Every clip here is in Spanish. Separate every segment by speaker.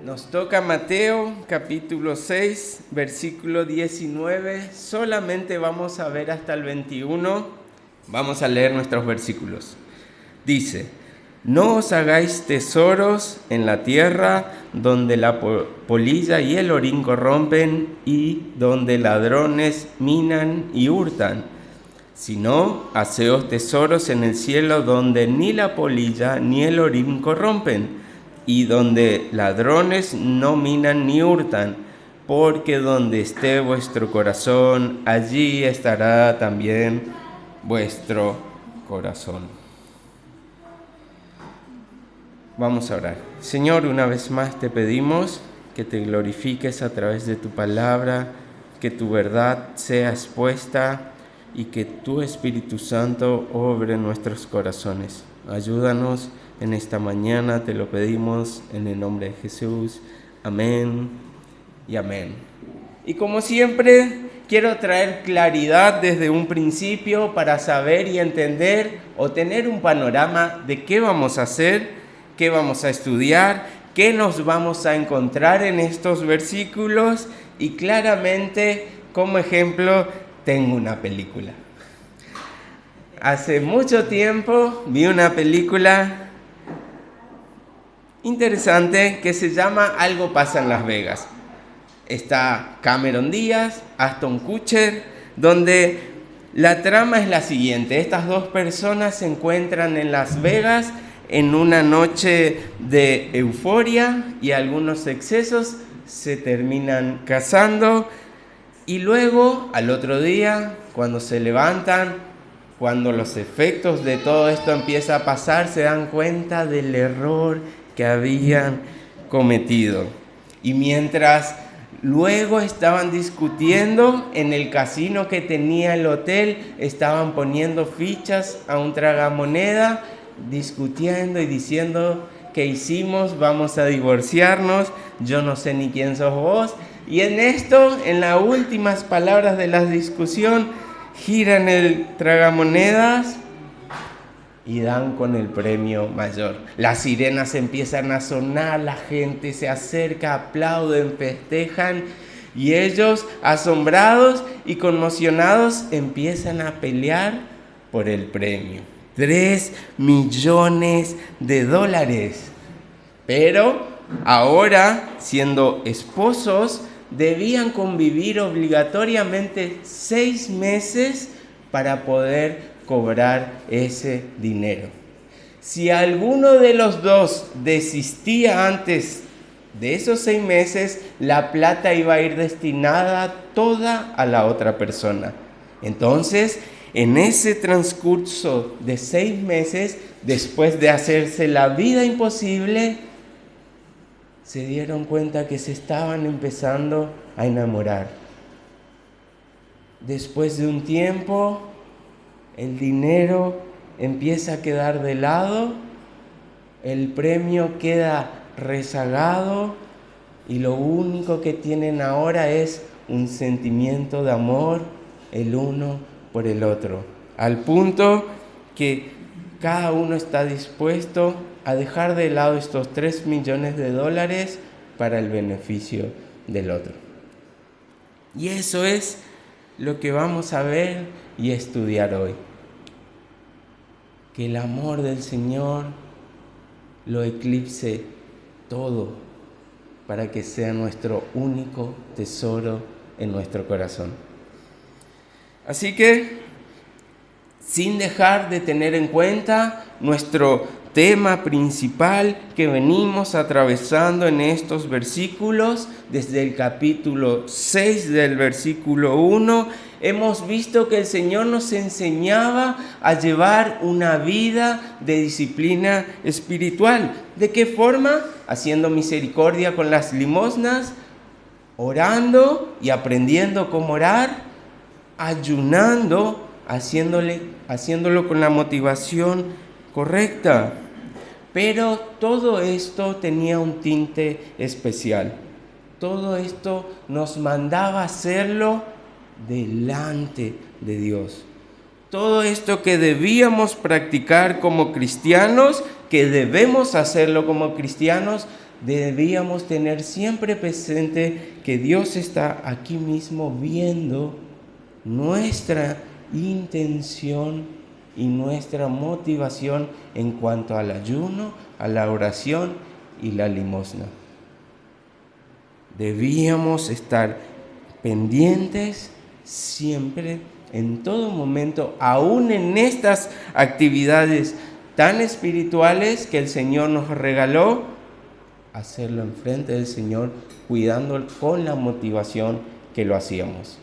Speaker 1: Nos toca Mateo capítulo 6, versículo 19. Solamente vamos a ver hasta el 21. Vamos a leer nuestros versículos. Dice: no os hagáis tesoros en la tierra, donde la polilla y el orín corrompen y donde ladrones minan y hurtan, sino haceos tesoros en el cielo, donde ni la polilla ni el orín corrompen, y donde ladrones no minan ni hurtan, porque donde esté vuestro corazón, allí estará también vuestro corazón. Vamos a orar. Señor, una vez más te pedimos que te glorifiques a través de tu palabra, que tu verdad sea expuesta y que tu Espíritu Santo obre en nuestros corazones. Ayúdanos en esta mañana, te lo pedimos en el nombre de Jesús. Amén y amén. Y como siempre, quiero traer claridad desde un principio para saber y entender o tener un panorama de qué vamos a hacer, qué vamos a estudiar, qué nos vamos a encontrar en estos versículos. Y claramente, como ejemplo, tengo una película. Hace mucho tiempo vi una película interesante que se llama Algo pasa en Las Vegas. Está Cameron Díaz, Ashton Kutcher, donde la trama es la siguiente. Estas dos personas se encuentran en Las Vegas en una noche de euforia y algunos excesos, se terminan casando y luego al otro día, cuando se levantan, cuando los efectos de todo esto empieza a pasar, se dan cuenta del error que habían cometido. Y mientras luego estaban discutiendo en el casino que tenía el hotel, estaban poniendo fichas a un tragamoneda, discutiendo y diciendo: ¿qué hicimos? Vamos a divorciarnos, yo no sé ni quién sos vos. Y en esto, en las últimas palabras de la discusión, giran el tragamonedas y dan con el premio mayor. Las sirenas empiezan a sonar, la gente se acerca, aplauden, festejan, y ellos, asombrados y conmocionados, empiezan a pelear por el premio. $3 millones. Pero ahora, siendo esposos, debían convivir obligatoriamente 6 meses para poder cobrar ese dinero. Si alguno de los dos desistía antes de esos 6 meses, la plata iba a ir destinada toda a la otra persona. Entonces, en ese transcurso de 6 meses, después de hacerse la vida imposible, se dieron cuenta que se estaban empezando a enamorar. Después de un tiempo, el dinero empieza a quedar de lado, el premio queda rezagado y lo único que tienen ahora es un sentimiento de amor el uno por el otro, al punto que cada uno está dispuesto a dejar de lado estos $3 millones para el beneficio del otro. Y eso es lo que vamos a ver y estudiar hoy. Que el amor del Señor lo eclipse todo para que sea nuestro único tesoro en nuestro corazón. Así que, sin dejar de tener en cuenta nuestro tema principal que venimos atravesando en estos versículos, desde el capítulo 6 del versículo 1, hemos visto que el Señor nos enseñaba a llevar una vida de disciplina espiritual. ¿De qué forma? Haciendo misericordia con las limosnas, orando y aprendiendo cómo orar, ayunando, haciéndolo con la motivación correcta. Pero todo esto tenía un tinte especial. Todo esto nos mandaba hacerlo delante de Dios. Todo esto que debíamos practicar como cristianos, que debemos hacerlo como cristianos, debíamos tener siempre presente que Dios está aquí mismo viendo nuestra intención y nuestra motivación en cuanto al ayuno, a la oración y la limosna. Debíamos estar pendientes siempre, en todo momento, aún en estas actividades tan espirituales que el Señor nos regaló, hacerlo enfrente del Señor, cuidándolo con la motivación que lo hacíamos.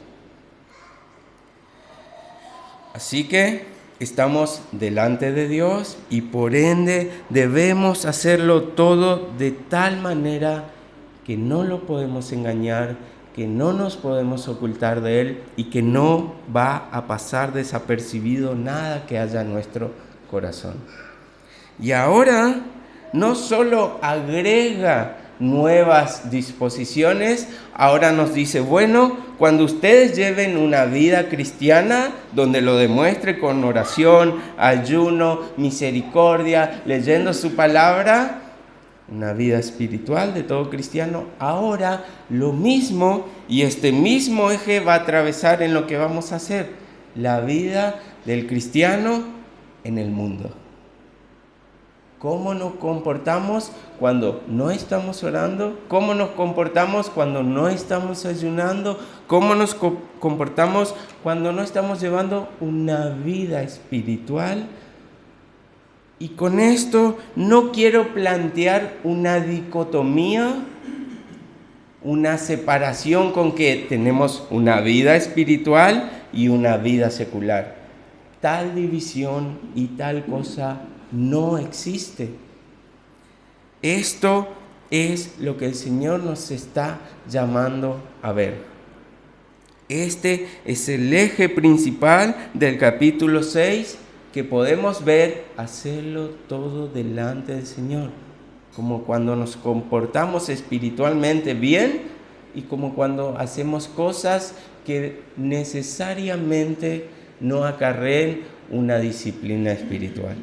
Speaker 1: Así que estamos delante de Dios y por ende debemos hacerlo todo de tal manera que no lo podemos engañar, que no nos podemos ocultar de Él y que no va a pasar desapercibido nada que haya en nuestro corazón. Y ahora no solo agrega nuevas disposiciones, ahora nos dice, bueno, cuando ustedes lleven una vida cristiana, donde lo demuestre con oración, ayuno, misericordia, leyendo su palabra, una vida espiritual de todo cristiano, ahora lo mismo, y este mismo eje va a atravesar en lo que vamos a hacer, la vida del cristiano en el mundo. ¿Cómo nos comportamos cuando no estamos orando? ¿Cómo nos comportamos cuando no estamos ayunando? ¿Cómo nos comportamos cuando no estamos llevando una vida espiritual? Y con esto no quiero plantear una dicotomía, una separación con que tenemos una vida espiritual y una vida secular. Tal división y tal cosa no existe. Esto es lo que el Señor nos está llamando a ver. Este es el eje principal del capítulo 6 que podemos ver, hacerlo todo delante del Señor, como cuando nos comportamos espiritualmente bien y como cuando hacemos cosas que necesariamente no acarreen una disciplina espiritual.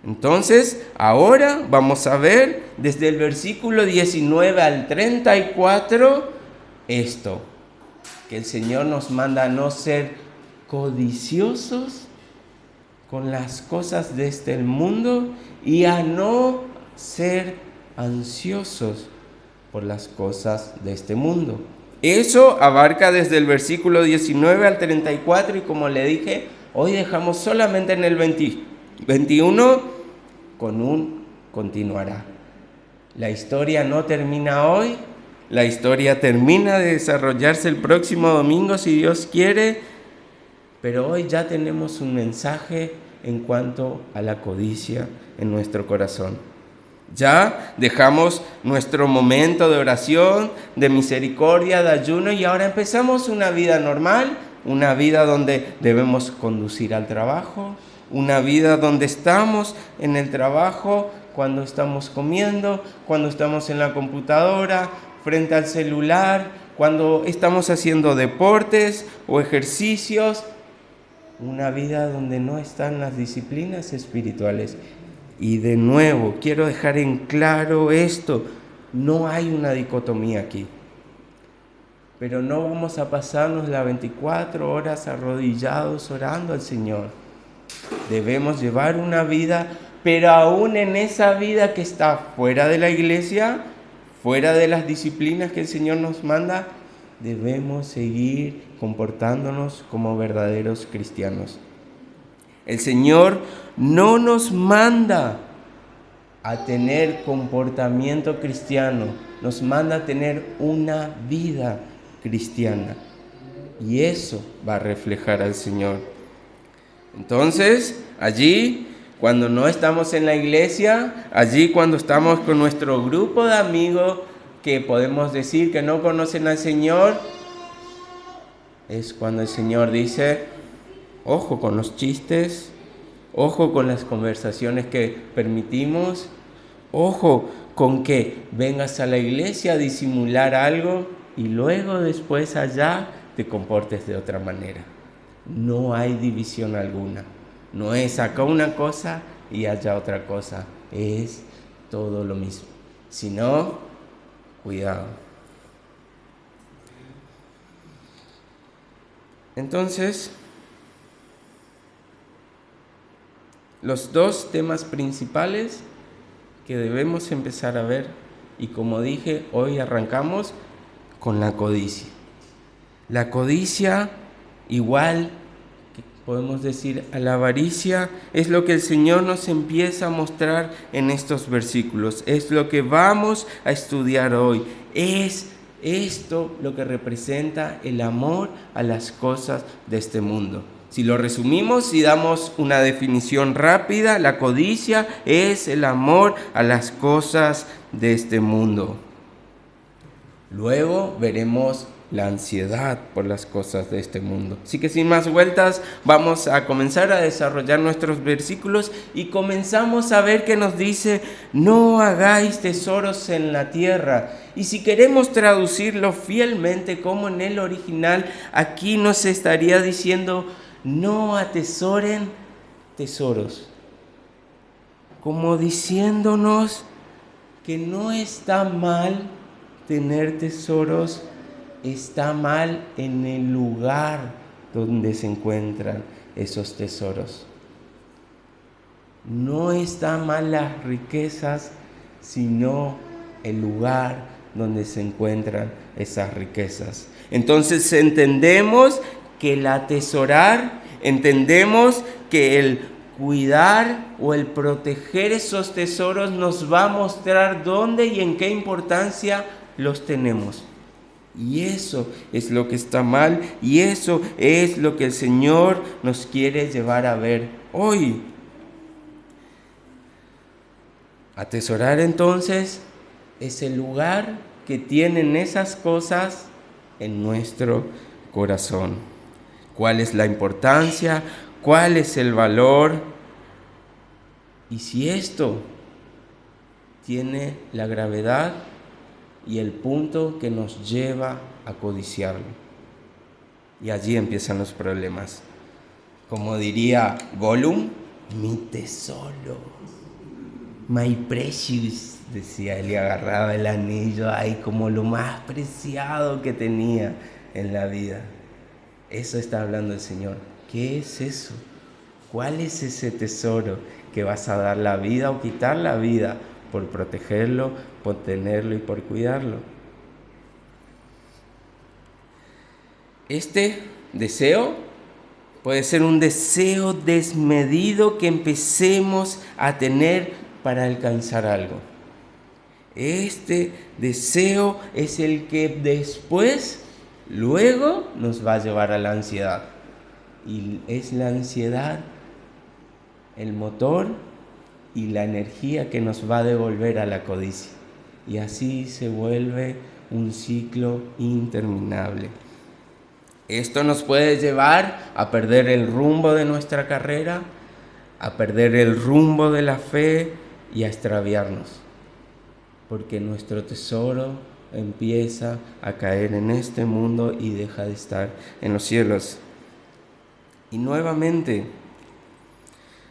Speaker 1: Entonces, ahora vamos a ver desde el versículo 19 al 34 esto, que el Señor nos manda a no ser codiciosos con las cosas de este mundo y a no ser ansiosos por las cosas de este mundo. Eso abarca desde el versículo 19 al 34 y como le dije, hoy dejamos solamente en el 21 con un continuará. La historia no termina hoy, la historia termina de desarrollarse el próximo domingo si Dios quiere, pero hoy ya tenemos un mensaje en cuanto a la codicia en nuestro corazón. Ya dejamos nuestro momento de oración, de misericordia, de ayuno y ahora empezamos una vida normal, una vida donde debemos conducir al trabajo, una vida donde estamos en el trabajo, cuando estamos comiendo, cuando estamos en la computadora, frente al celular, cuando estamos haciendo deportes o ejercicios. Una vida donde no están las disciplinas espirituales. Y de nuevo, quiero dejar en claro esto, no hay una dicotomía aquí. Pero no vamos a pasarnos las 24 horas arrodillados orando al Señor. Debemos llevar una vida, pero aún en esa vida que está fuera de la iglesia, fuera de las disciplinas que el Señor nos manda, debemos seguir comportándonos como verdaderos cristianos. El Señor no nos manda a tener comportamiento cristiano, nos manda a tener una vida cristiana. Y eso va a reflejar al Señor. Entonces, allí, cuando no estamos en la iglesia, allí cuando estamos con nuestro grupo de amigos que podemos decir que no conocen al Señor, es cuando el Señor dice, ojo con los chistes, ojo con las conversaciones que permitimos, ojo con que vengas a la iglesia a disimular algo y luego después allá te comportes de otra manera. No hay división alguna. No es acá una cosa y allá otra cosa. Es todo lo mismo. Si no, cuidado. Entonces, los dos temas principales que debemos empezar a ver, y como dije, hoy arrancamos con la codicia. La codicia, igual que podemos decir a la avaricia, es lo que el Señor nos empieza a mostrar en estos versículos. Es lo que vamos a estudiar hoy. Es esto lo que representa el amor a las cosas de este mundo. Si lo resumimos y damos una definición rápida, la codicia es el amor a las cosas de este mundo. Luego veremos la ansiedad por las cosas de este mundo. Así que sin más vueltas, vamos a comenzar a desarrollar nuestros versículos y comenzamos a ver que nos dice: no hagáis tesoros en la tierra. Y si queremos traducirlo fielmente como en el original, aquí nos estaría diciendo: no atesoren tesoros. Como diciéndonos que no está mal tener tesoros, está mal en el lugar donde se encuentran esos tesoros. No está mal las riquezas, sino el lugar donde se encuentran esas riquezas. Entonces entendemos que el atesorar, entendemos que el cuidar o el proteger esos tesoros nos va a mostrar dónde y en qué importancia los tenemos. Y eso es lo que está mal, y eso es lo que el Señor nos quiere llevar a ver hoy. Atesorar entonces es el lugar que tienen esas cosas en nuestro corazón. ¿Cuál es la importancia? ¿Cuál es el valor? Y si esto tiene la gravedad y el punto que nos lleva a codiciarlo. Y allí empiezan los problemas. Como diría Gollum, mi tesoro, my precious, decía él, y agarraba el anillo ahí como lo más preciado que tenía en la vida. Eso está hablando el Señor. ¿Qué es eso? ¿Cuál es ese tesoro que vas a dar la vida o quitar la vida por protegerlo, por tenerlo y por cuidarlo? Este deseo puede ser un deseo desmedido que empecemos a tener para alcanzar algo. Este deseo es el que después, luego, nos va a llevar a la ansiedad. Y es la ansiedad el motor y la energía que nos va a devolver a la codicia. Y así se vuelve un ciclo interminable. Esto nos puede llevar a perder el rumbo de nuestra carrera, a perder el rumbo de la fe y a extraviarnos. Porque nuestro tesoro empieza a caer en este mundo y deja de estar en los cielos. Y nuevamente,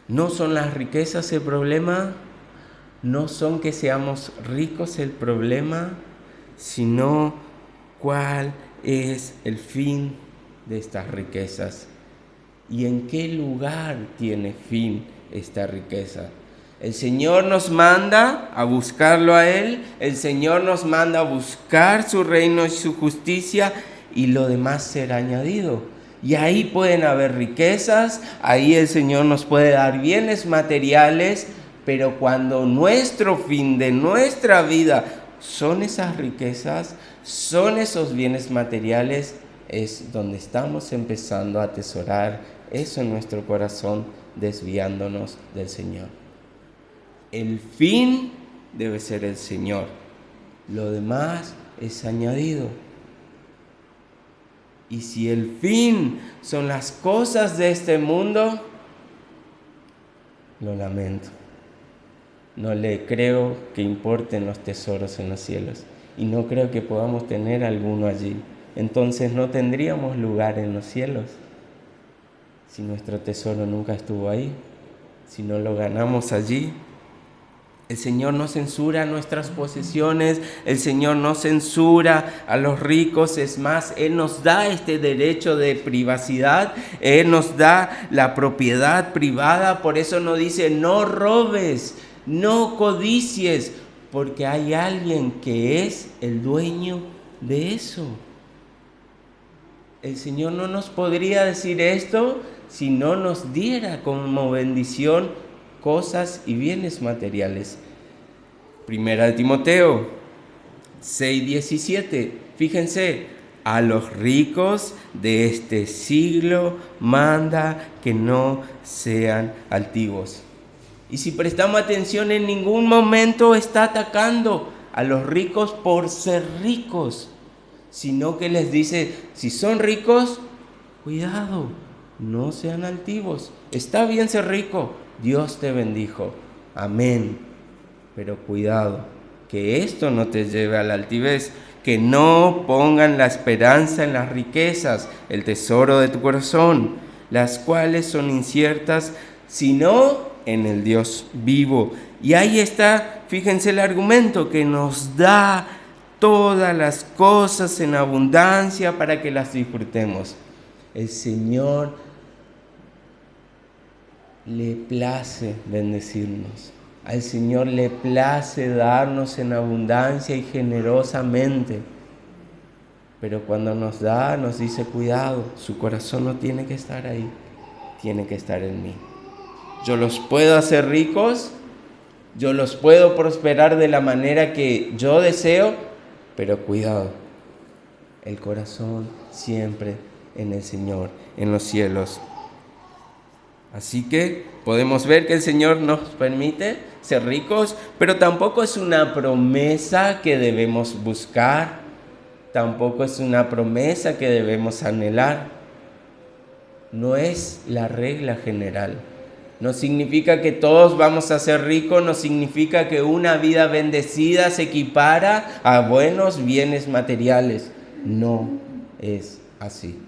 Speaker 1: no son las riquezas el problema, no son que seamos ricos el problema, sino cuál es el fin de estas riquezas y en qué lugar tiene fin esta riqueza. El Señor nos manda a buscarlo a Él, el Señor nos manda a buscar su reino y su justicia, y lo demás será añadido. Y ahí pueden haber riquezas, ahí el Señor nos puede dar bienes materiales, pero cuando nuestro fin de nuestra vida son esas riquezas, son esos bienes materiales, es donde estamos empezando a atesorar eso en nuestro corazón, desviándonos del Señor. El fin debe ser el Señor, lo demás es añadido. Y si el fin son las cosas de este mundo, lo lamento. No le creo que importen los tesoros en los cielos. Y no creo que podamos tener alguno allí. Entonces no tendríamos lugar en los cielos. Si nuestro tesoro nunca estuvo ahí, si no lo ganamos allí. El Señor no censura nuestras posesiones, el Señor no censura a los ricos, es más, Él nos da este derecho de privacidad, Él nos da la propiedad privada, por eso nos dice no robes, no codicies, porque hay alguien que es el dueño de eso. El Señor no nos podría decir esto si no nos diera como bendición cosas y bienes materiales. Primera de Timoteo 6:17. Fíjense, a los ricos de este siglo manda que no sean altivos. Y si prestamos atención, en ningún momento está atacando a los ricos por ser ricos, sino que les dice, si son ricos, cuidado, no sean altivos. Está bien ser rico, Dios te bendijo, amén. Pero cuidado, que esto no te lleve a la altivez, que no pongan la esperanza en las riquezas, el tesoro de tu corazón, las cuales son inciertas, sino en el Dios vivo. Y ahí está, fíjense el argumento, que nos da todas las cosas en abundancia para que las disfrutemos. El Señor le place bendecirnos. Al Señor le place darnos en abundancia y generosamente. Pero cuando nos da, nos dice, cuidado, su corazón no tiene que estar ahí, tiene que estar en mí. Yo los puedo hacer ricos, yo los puedo prosperar de la manera que yo deseo, pero cuidado, el corazón siempre en el Señor, en los cielos. Así que podemos ver que el Señor nos permite ser ricos, pero tampoco es una promesa que debemos buscar, tampoco es una promesa que debemos anhelar. No es la regla general. No significa que todos vamos a ser ricos, no significa que una vida bendecida se equipara a buenos bienes materiales. No es así.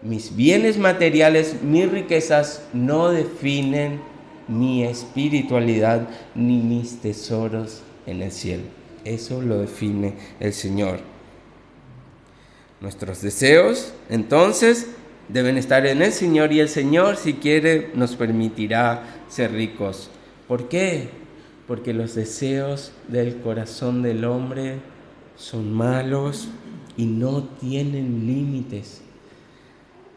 Speaker 1: Mis bienes materiales, mis riquezas no definen mi espiritualidad ni mis tesoros en el cielo. Eso lo define el Señor. Nuestros deseos, entonces, deben estar en el Señor, y el Señor, si quiere, nos permitirá ser ricos. ¿Por qué? Porque los deseos del corazón del hombre son malos y no tienen límites.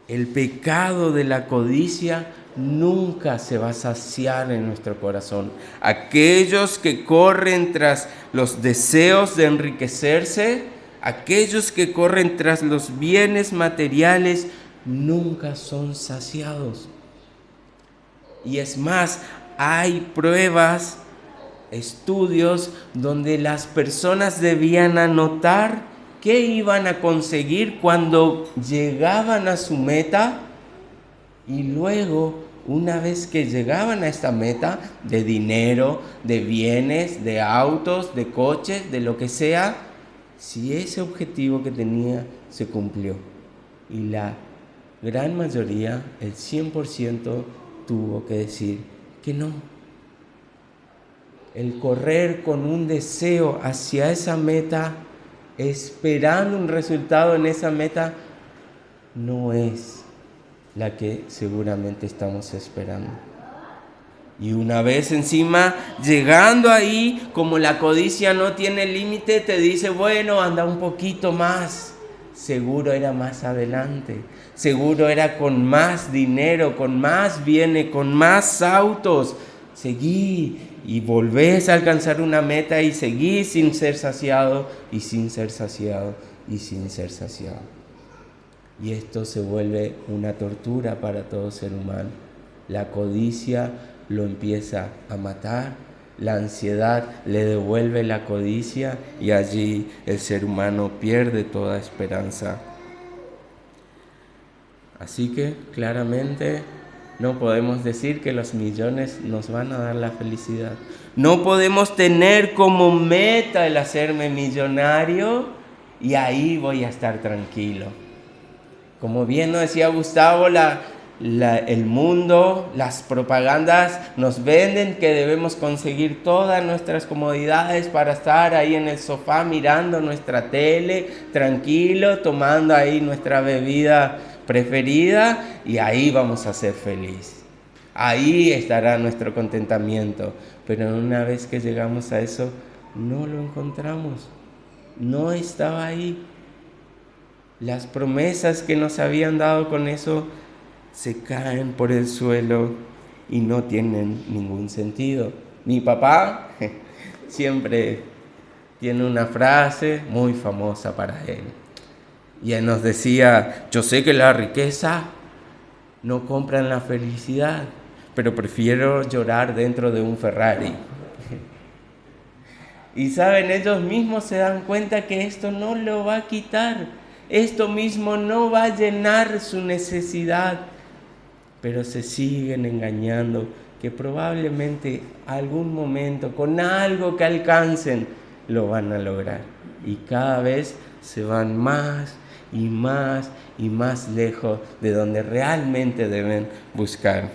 Speaker 1: El pecado de la codicia nunca se va a saciar en nuestro corazón. Aquellos que corren tras los deseos de enriquecerse, aquellos que corren tras los bienes materiales, nunca son saciados. Y es más, hay pruebas, estudios donde las personas debían anotar qué iban a conseguir cuando llegaban a su meta, y luego, una vez que llegaban a esta meta de dinero, de bienes, de autos, de coches, de lo que sea, si ese objetivo que tenía se cumplió. Y la gran mayoría, el 100%, tuvo que decir que no. El correr con un deseo hacia esa meta, esperando un resultado en esa meta, no es la que seguramente estamos esperando. Y una vez encima, llegando ahí, como la codicia no tiene límite, te dice, bueno, anda un poquito más. Seguro era más adelante, seguro era con más dinero, con más bienes, con más autos. Seguí y volvés a alcanzar una meta y seguís sin ser saciado, y sin ser saciado, y sin ser saciado. Y esto se vuelve una tortura para todo ser humano. La codicia lo empieza a matar, la ansiedad le devuelve la codicia, y allí el ser humano pierde toda esperanza. Así que claramente no podemos decir que los millones nos van a dar la felicidad. No podemos tener como meta el hacerme millonario y ahí voy a estar tranquilo. Como bien nos decía Gustavo, la el mundo, las propagandas nos venden que debemos conseguir todas nuestras comodidades para estar ahí en el sofá mirando nuestra tele, tranquilo, tomando ahí nuestra bebida preferida y ahí vamos a ser felices. Ahí estará nuestro contentamiento. Pero una vez que llegamos a eso, no lo encontramos. No estaba ahí. Las promesas que nos habían dado con eso se caen por el suelo y no tienen ningún sentido. Mi papá siempre tiene una frase muy famosa para él. Y él nos decía, yo sé que la riqueza no compra la felicidad, pero prefiero llorar dentro de un Ferrari. Y saben, ellos mismos se dan cuenta que esto no lo va a quitar. Esto mismo no va a llenar su necesidad. Pero se siguen engañando que probablemente algún momento, con algo que alcancen, lo van a lograr. Y cada vez se van más y más y más lejos de donde realmente deben buscar.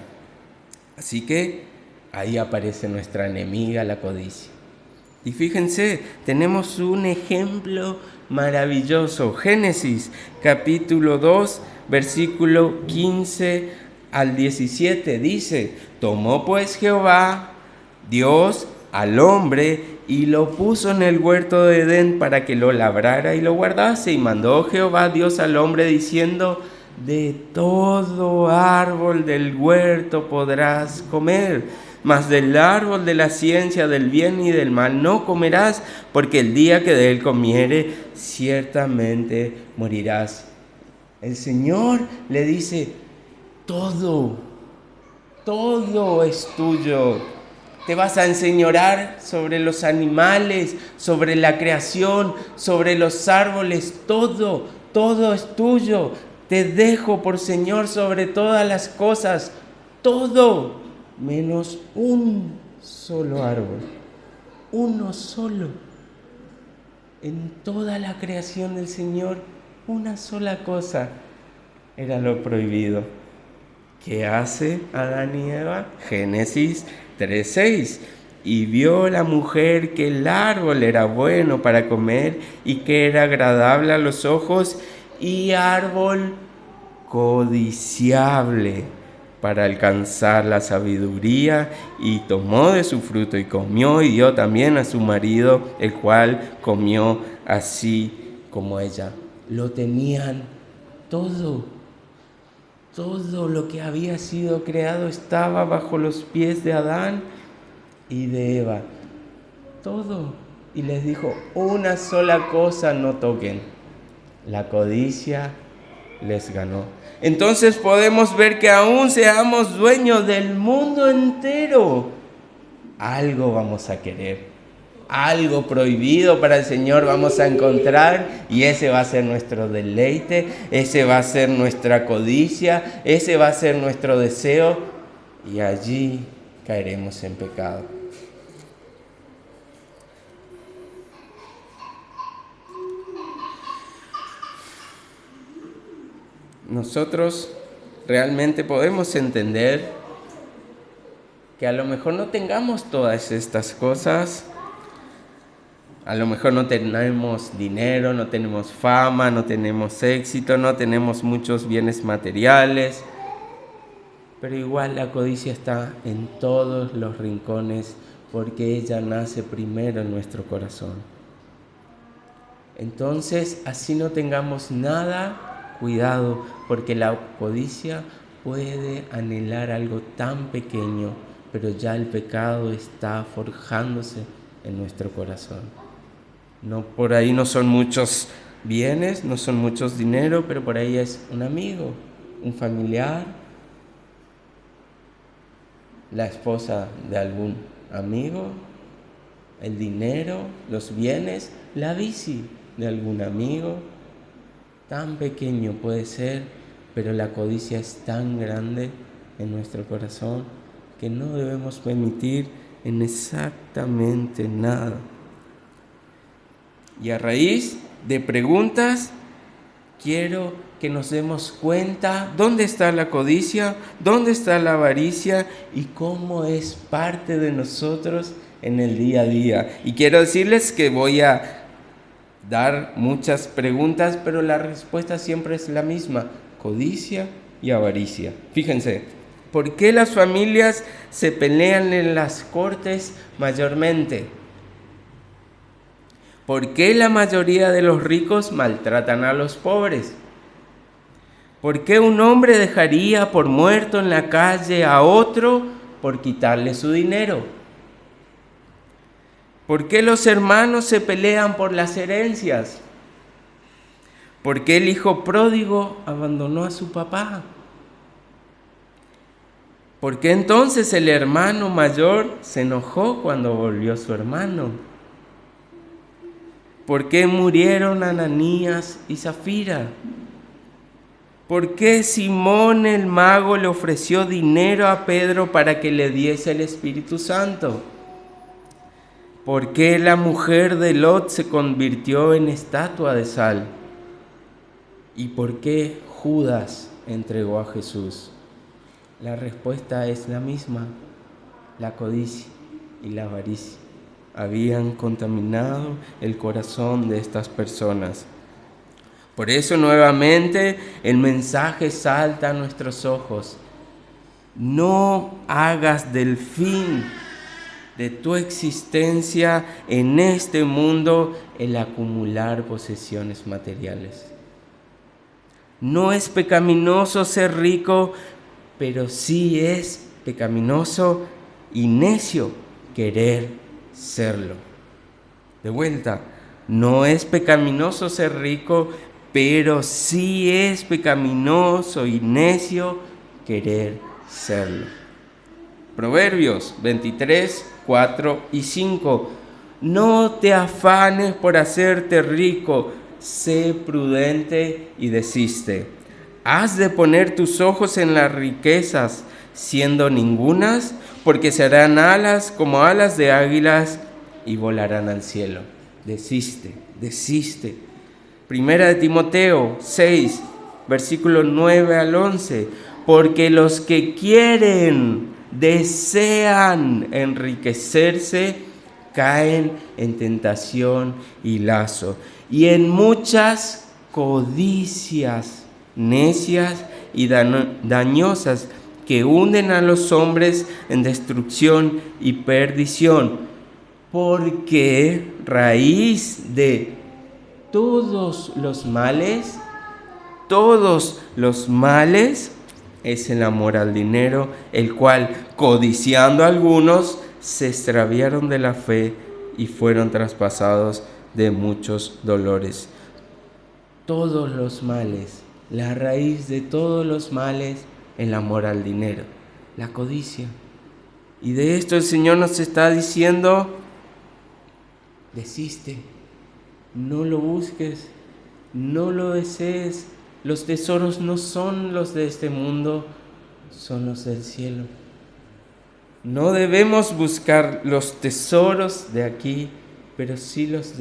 Speaker 1: Así que ahí aparece nuestra enemiga, la codicia. Y fíjense, tenemos un ejemplo maravilloso. Génesis capítulo 2, versículo 15 al 17 dice: tomó pues Jehová, Dios, al hombre y lo puso en el huerto de Edén para que lo labrara y lo guardase. Y mandó Jehová Dios al hombre diciendo: de todo árbol del huerto podrás comer, mas del árbol de la ciencia del bien y del mal no comerás, porque el día que de él comiere, ciertamente morirás. El Señor le dice: todo es tuyo. Te vas a enseñorear sobre los animales, sobre la creación, sobre los árboles, todo es tuyo. Te dejo por Señor sobre todas las cosas, todo, menos un solo árbol, uno solo. En toda la creación del Señor, una sola cosa era lo prohibido. ¿Qué hace Adán y Eva? Génesis 3:6. Y vio la mujer que el árbol era bueno para comer y que era agradable a los ojos y árbol codiciable para alcanzar la sabiduría, y tomó de su fruto y comió y dio también a su marido, el cual comió así como ella. Lo tenían todo. Todo lo que había sido creado estaba bajo los pies de Adán y de Eva. Todo. Y les dijo, una sola cosa no toquen. La codicia les ganó. Entonces podemos ver que aún seamos dueños del mundo entero, algo vamos a querer. Algo prohibido para el Señor vamos a encontrar, y ese va a ser nuestro deleite, ese va a ser nuestra codicia, ese va a ser nuestro deseo, y allí caeremos en pecado. Nosotros realmente podemos entender que a lo mejor no tengamos todas estas cosas. A lo mejor no tenemos dinero, no tenemos fama, no tenemos éxito, no tenemos muchos bienes materiales, pero igual la codicia está en todos los rincones porque ella nace primero en nuestro corazón. Entonces, así no tengamos nada, cuidado, porque la codicia puede anhelar algo tan pequeño, pero ya el pecado está forjándose en nuestro corazón. No, por ahí no son muchos bienes, no son muchos dinero, pero por ahí es un amigo, un familiar, la esposa de algún amigo, el dinero, los bienes, la bici de algún amigo. Tan pequeño puede ser, pero la codicia es tan grande en nuestro corazón que no debemos permitir en exactamente nada. Y a raíz de preguntas, quiero que nos demos cuenta dónde está la codicia, dónde está la avaricia y cómo es parte de nosotros en el día a día. Y quiero decirles que voy a dar muchas preguntas, pero la respuesta siempre es la misma: codicia y avaricia. Fíjense, ¿por qué las familias se pelean en las cortes mayormente? ¿Por qué la mayoría de los ricos maltratan a los pobres? ¿Por qué un hombre dejaría por muerto en la calle a otro por quitarle su dinero? ¿Por qué los hermanos se pelean por las herencias? ¿Por qué el hijo pródigo abandonó a su papá? ¿Por qué entonces el hermano mayor se enojó cuando volvió su hermano? ¿Por qué murieron Ananías y Zafira? ¿Por qué Simón el mago le ofreció dinero a Pedro para que le diese el Espíritu Santo? ¿Por qué la mujer de Lot se convirtió en estatua de sal? ¿Y por qué Judas entregó a Jesús? La respuesta es la misma: la codicia y la avaricia habían contaminado el corazón de estas personas. Por eso nuevamente el mensaje salta a nuestros ojos: no hagas del fin de tu existencia en este mundo el acumular posesiones materiales. No es pecaminoso ser rico, pero sí es pecaminoso y necio querer serlo. De vuelta, no es pecaminoso ser rico, pero sí es pecaminoso y necio querer serlo. Proverbios 23, 4 y 5. No te afanes por hacerte rico, sé prudente y desiste. Has de poner tus ojos en las riquezas, siendo ningunas, porque serán alas como alas de águilas y volarán al cielo. Desiste, desiste. Primera de Timoteo 6, versículos 9 al 11. Porque los que desean enriquecerse, caen en tentación y lazo, y en muchas codicias necias y dañosas que hunden a los hombres en destrucción y perdición, porque raíz de todos los males es el amor al dinero, el cual, codiciando a algunos, se extraviaron de la fe y fueron traspasados de muchos dolores. Todos los males, la raíz de todos los males, el amor al dinero, la codicia. Y de esto el Señor nos está diciendo: desiste, no lo busques, no lo desees. Los tesoros no son los de este mundo, son los del cielo. No debemos buscar los tesoros de aquí, pero sí los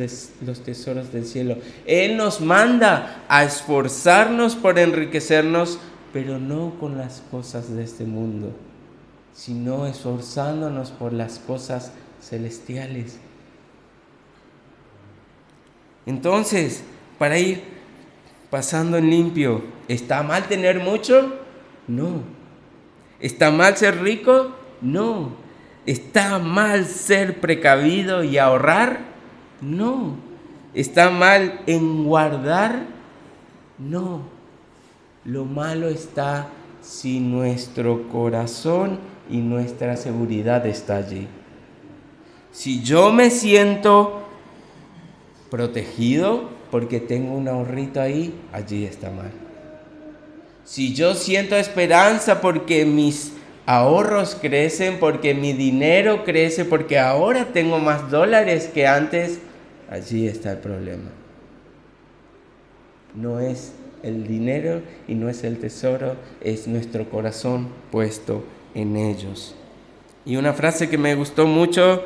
Speaker 1: tesoros del cielo. Él nos manda a esforzarnos por enriquecernos, pero no con las cosas de este mundo, sino esforzándonos por las cosas celestiales. Entonces, para ir pasando en limpio, ¿está mal tener mucho? No. ¿Está mal ser rico? No. ¿Está mal ser precavido y ahorrar? No. ¿Está mal en guardar? No. Lo malo está si nuestro corazón y nuestra seguridad está allí. Si yo me siento protegido porque tengo un ahorrito ahí, allí está mal. Si yo siento esperanza porque mis ahorros crecen, porque mi dinero crece, porque ahora tengo más dólares que antes, allí está el problema. No es el dinero y no es el tesoro, es nuestro corazón puesto en ellos. Y una frase que me gustó mucho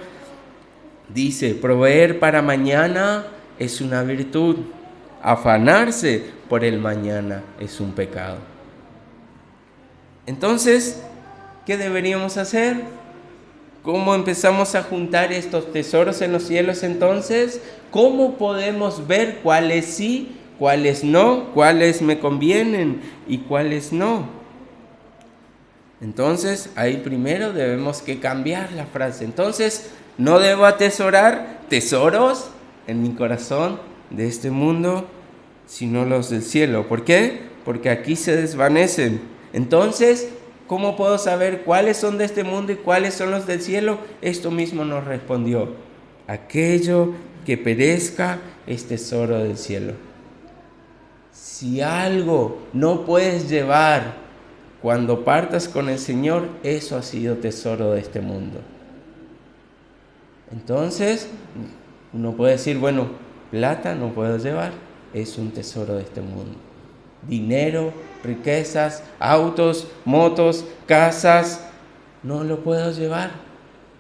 Speaker 1: dice: proveer para mañana es una virtud, Afanarse por el mañana es un pecado. Entonces, ¿qué deberíamos hacer? ¿Cómo empezamos a juntar estos tesoros en los cielos entonces? ¿Cómo podemos ver cuáles sí, cuáles no, cuáles me convienen y cuáles no? Entonces, ahí primero debemos que cambiar la frase. Entonces, no debo atesorar tesoros en mi corazón de este mundo, sino los del cielo. ¿Por qué? Porque aquí se desvanecen. Entonces, ¿cómo puedo saber cuáles son de este mundo y cuáles son los del cielo? Esto mismo nos respondió: aquello que perezca es tesoro del cielo. Si algo no puedes llevar cuando partas con el Señor, eso ha sido tesoro de este mundo. Entonces, uno puede decir, bueno, plata no puedo llevar, es un tesoro de este mundo. Dinero, riquezas, autos, motos, casas, no lo puedo llevar,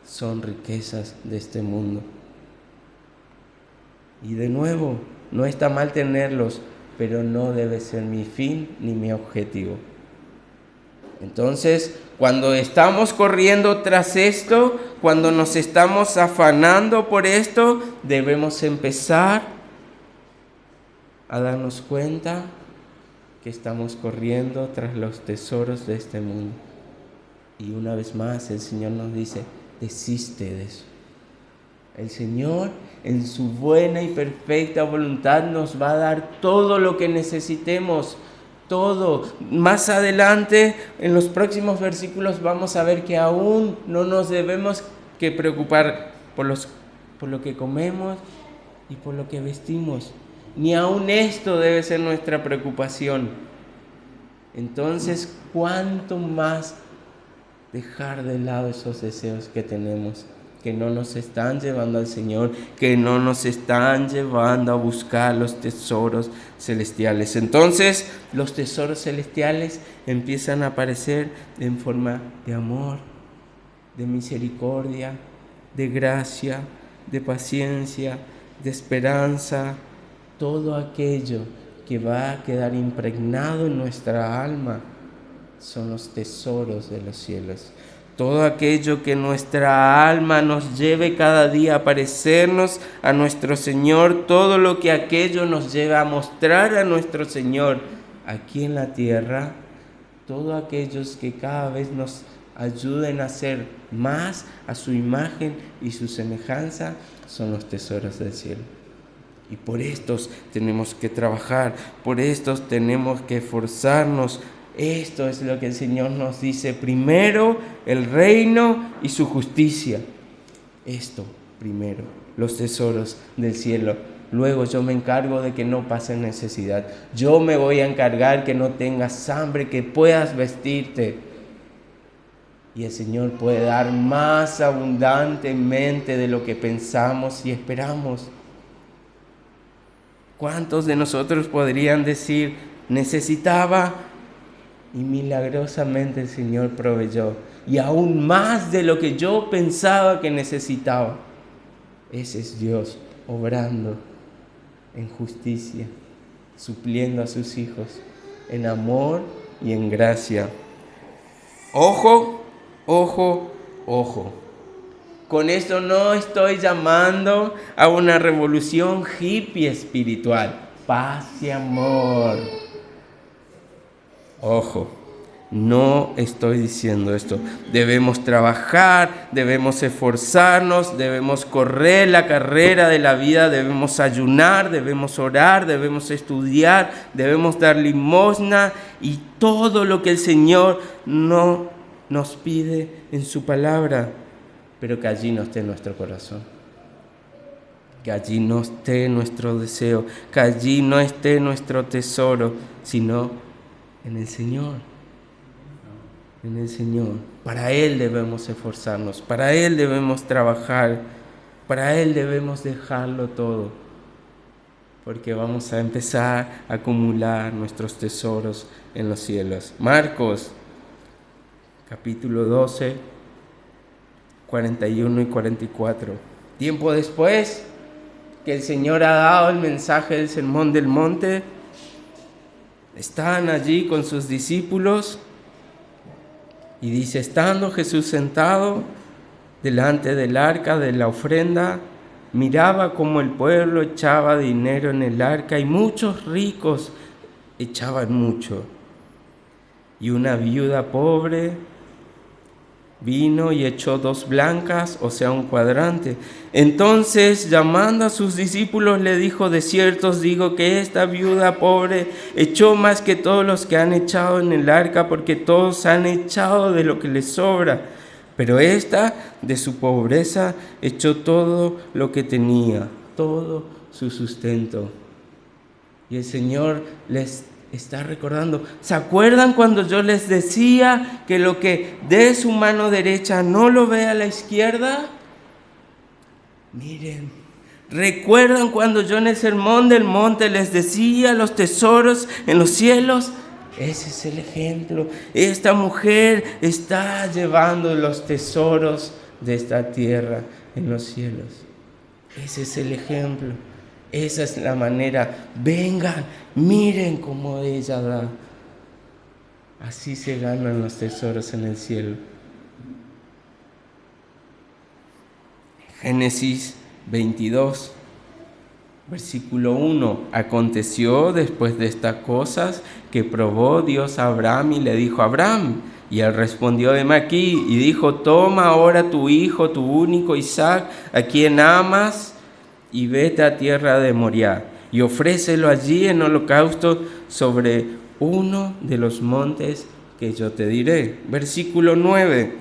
Speaker 1: son riquezas de este mundo. Y de nuevo, no está mal tenerlos, pero no debe ser mi fin ni mi objetivo. Entonces, cuando estamos corriendo tras esto, cuando nos estamos afanando por esto, debemos empezar a darnos cuenta que estamos corriendo tras los tesoros de este mundo. Y una vez más el Señor nos dice, desiste de eso. El Señor, en su buena y perfecta voluntad, nos va a dar todo lo que necesitemos. Todo. Más adelante, en los próximos versículos, vamos a ver que aún no nos debemos que preocupar por lo que comemos y por lo que vestimos. Ni aún esto debe ser nuestra preocupación. Entonces, ¿cuánto más dejar de lado esos deseos que tenemos, que no nos están llevando al Señor, que no nos están llevando a buscar los tesoros celestiales? Entonces, los tesoros celestiales empiezan a aparecer en forma de amor, de misericordia, de gracia, de paciencia, de esperanza, todo aquello que va a quedar impregnado en nuestra alma son los tesoros de los cielos. Todo aquello que nuestra alma nos lleve cada día a parecernos a nuestro Señor, todo lo que aquello nos lleva a mostrar a nuestro Señor aquí en la tierra, todo aquellos que cada vez nos ayuden a ser más a su imagen y su semejanza, son los tesoros del cielo. Y por estos tenemos que trabajar, por estos tenemos que esforzarnos. Esto es lo que el Señor nos dice: primero el reino y su justicia. Esto primero, los tesoros del cielo. Luego yo me encargo de que no pases necesidad. Yo me voy a encargar que no tengas hambre, que puedas vestirte. Y el Señor puede dar más abundantemente de lo que pensamos y esperamos. ¿Cuántos de nosotros podrían decir, necesitaba? Y milagrosamente el Señor proveyó, y aún más de lo que yo pensaba que necesitaba. Ese es Dios obrando en justicia, supliendo a sus hijos en amor y en gracia. Ojo, ojo, ojo. Con esto no estoy llamando a una revolución hippie espiritual. Paz y amor. Ojo, no estoy diciendo esto. Debemos trabajar, debemos esforzarnos, debemos correr la carrera de la vida, debemos ayunar, debemos orar, debemos estudiar, debemos dar limosna y todo lo que el Señor no nos pide en su palabra, pero que allí no esté nuestro corazón. Que allí no esté nuestro deseo, que allí no esté nuestro tesoro, sino en el Señor. En el Señor. Para Él debemos esforzarnos, para Él debemos trabajar, para Él debemos dejarlo todo, porque vamos a empezar a acumular nuestros tesoros en los cielos. Marcos, capítulo 12, 41 y 44. Tiempo después, que el Señor ha dado el mensaje del Sermón del Monte. Están allí con sus discípulos y dice, estando Jesús sentado delante del arca de la ofrenda, miraba cómo el pueblo echaba dinero en el arca y muchos ricos echaban mucho. Y una viuda pobre vino y echó 2 blancas, o sea, un cuadrante. Entonces, llamando a sus discípulos, le dijo, de cierto os digo que esta viuda pobre echó más que todos los que han echado en el arca, porque todos han echado de lo que les sobra. Pero esta, de su pobreza, echó todo lo que tenía, todo su sustento. Y el Señor les está recordando, ¿se acuerdan cuando yo les decía que lo que dé su mano derecha no lo vea a la izquierda? Miren, ¿recuerdan cuando yo en el Sermón del Monte les decía los tesoros en los cielos? Ese es el ejemplo. Esta mujer está llevando los tesoros de esta tierra en los cielos. Ese es el ejemplo. Esa es la manera. Vengan, miren cómo ella da. Así se ganan los tesoros en el cielo. Génesis 22, versículo 1. Aconteció después de estas cosas que probó Dios a Abraham y le dijo, Abraham, y él respondió, heme aquí, y dijo, toma ahora tu hijo, tu único Isaac, a quien amas, y vete a tierra de Moriah, y ofrécelo allí en holocausto sobre uno de los montes que yo te diré. Versículo 9.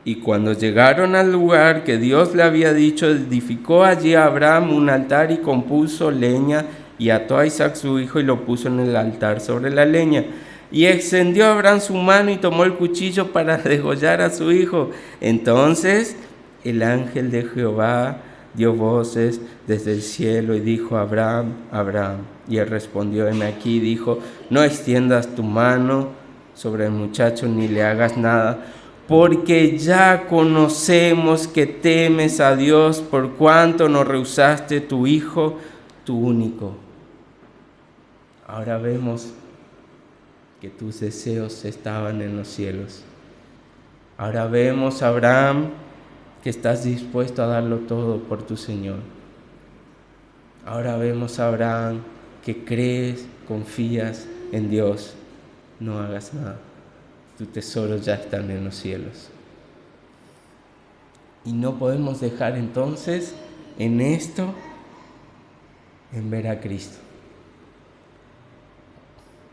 Speaker 1: Y cuando llegaron al lugar que Dios le había dicho, edificó allí a Abraham un altar y compuso leña, y ató a Isaac su hijo y lo puso en el altar sobre la leña. Y extendió Abraham su mano y tomó el cuchillo para degollar a su hijo. Entonces el ángel de Jehová dio voces desde el cielo y dijo, Abraham, Abraham. Y él respondió, heme aquí, y dijo, no extiendas tu mano sobre el muchacho ni le hagas nada, porque ya conocemos que temes a Dios por cuanto no rehusaste tu hijo, tu único. Ahora vemos que tus deseos estaban en los cielos. Ahora vemos, Abraham, que estás dispuesto a darlo todo por tu Señor. Ahora vemos, Abraham, que crees, confías en Dios. No hagas nada. Tus tesoros ya están en los cielos. Y no podemos dejar entonces en esto, en ver a Cristo.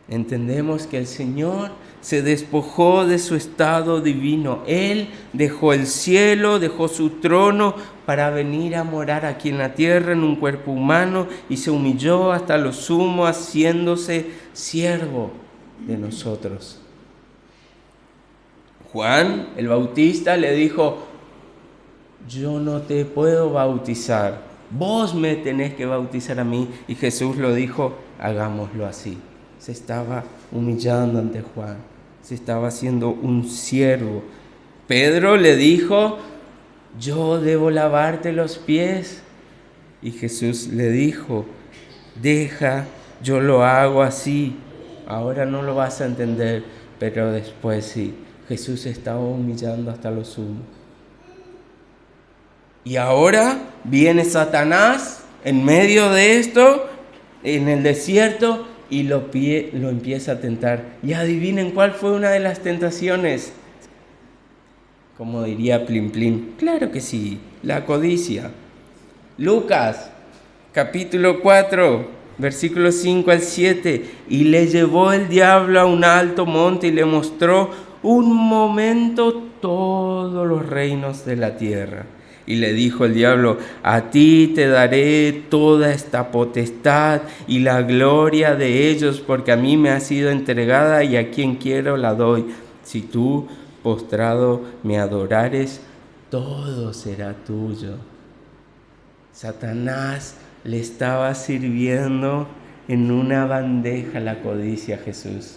Speaker 1: Entendemos que el Señor se despojó de su estado divino. Él dejó el cielo, dejó su trono para venir a morar aquí en la tierra en un cuerpo humano y se humilló hasta lo sumo, haciéndose siervo de nosotros. Juan, el Bautista, le dijo, yo no te puedo bautizar, vos me tenés que bautizar a mí. Y Jesús lo dijo, hagámoslo así. Se estaba humillando ante Juan, se estaba haciendo un siervo. Pedro le dijo, yo debo lavarte los pies. Y Jesús le dijo, deja, yo lo hago así. Ahora no lo vas a entender, pero después sí. Jesús estaba humillando hasta lo sumo. Y ahora viene Satanás en medio de esto, en el desierto, y lo empieza a tentar. Y adivinen cuál fue una de las tentaciones. Como diría Plin Plin, claro que sí, la codicia. Lucas, capítulo 4, versículos 5 al 7. Y le llevó el diablo a un alto monte y le mostró un momento todos los reinos de la tierra. Y le dijo el diablo, a ti te daré toda esta potestad y la gloria de ellos, porque a mí me ha sido entregada y a quien quiero la doy. Si tú, postrado, me adorares, todo será tuyo. Satanás le estaba sirviendo en una bandeja la codicia a Jesús.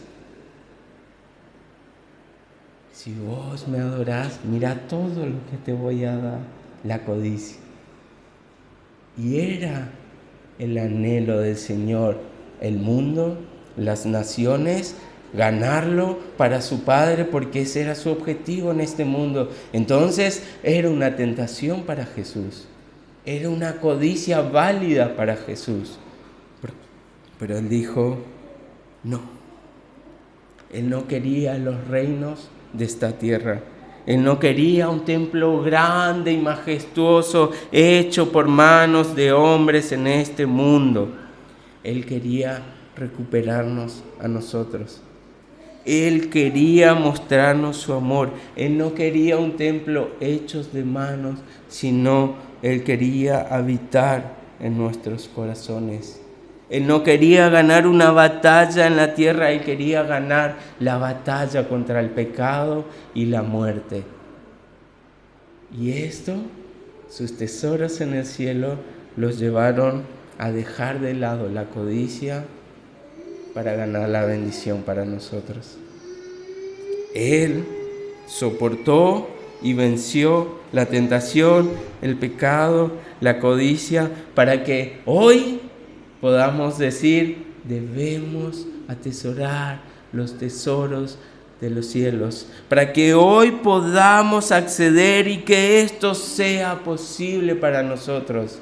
Speaker 1: Si vos me adorás, mira todo lo que te voy a dar. La codicia. Y era el anhelo del Señor, el mundo, las naciones, ganarlo para su Padre, porque ese era su objetivo en este mundo. Entonces era una tentación para Jesús, era una codicia válida para Jesús. Pero Él dijo, no. Él no quería los reinos de esta tierra. Él no quería un templo grande y majestuoso hecho por manos de hombres en este mundo. Él quería recuperarnos a nosotros. Él quería mostrarnos su amor. Él no quería un templo hecho de manos, sino Él quería habitar en nuestros corazones. Él no quería ganar una batalla en la tierra, Él quería ganar la batalla contra el pecado y la muerte. Y esto, sus tesoros en el cielo, los llevaron a dejar de lado la codicia para ganar la bendición para nosotros. Él soportó y venció la tentación, el pecado, la codicia, para que hoy podamos decir, debemos atesorar los tesoros de los cielos, para que hoy podamos acceder y que esto sea posible para nosotros.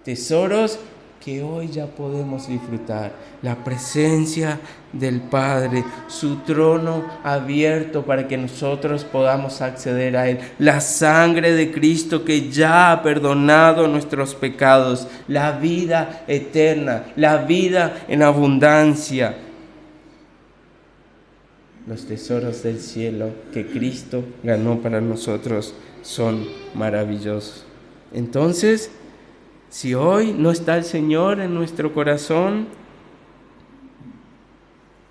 Speaker 1: Tesoros que hoy ya podemos disfrutar, la presencia del Padre, su trono abierto para que nosotros podamos acceder a Él, la sangre de Cristo que ya ha perdonado nuestros pecados, la vida eterna, la vida en abundancia, los tesoros del cielo que Cristo ganó para nosotros son maravillosos. Entonces, si hoy no está el Señor en nuestro corazón,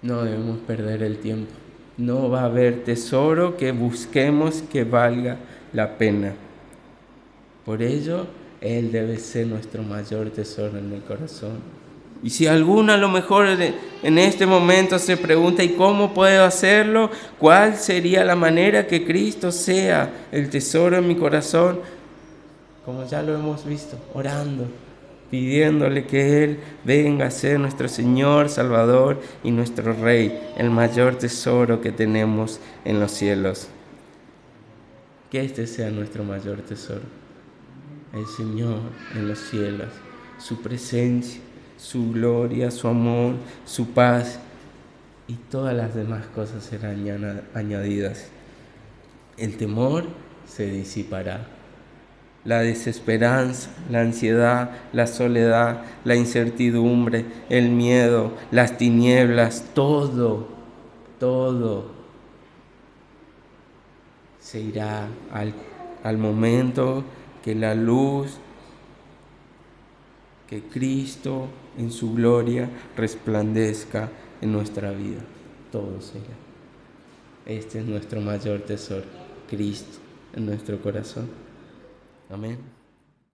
Speaker 1: no debemos perder el tiempo. No va a haber tesoro que busquemos que valga la pena. Por ello, Él debe ser nuestro mayor tesoro en el corazón. Y si alguno a lo mejor en este momento se pregunta, ¿y cómo puedo hacerlo? ¿Cuál sería la manera que Cristo sea el tesoro en mi corazón? Como ya lo hemos visto, orando, pidiéndole que Él venga a ser nuestro Señor, Salvador y nuestro Rey, el mayor tesoro que tenemos en los cielos. Que este sea nuestro mayor tesoro, el Señor en los cielos, su presencia, su gloria, su amor, su paz, y todas las demás cosas serán añadidas. El temor se disipará. La desesperanza, la ansiedad, la soledad, la incertidumbre, el miedo, las tinieblas, todo se irá al momento que la luz, que Cristo en su gloria resplandezca en nuestra vida. Todo se irá. Este es nuestro mayor tesoro, Cristo en nuestro corazón. Amén.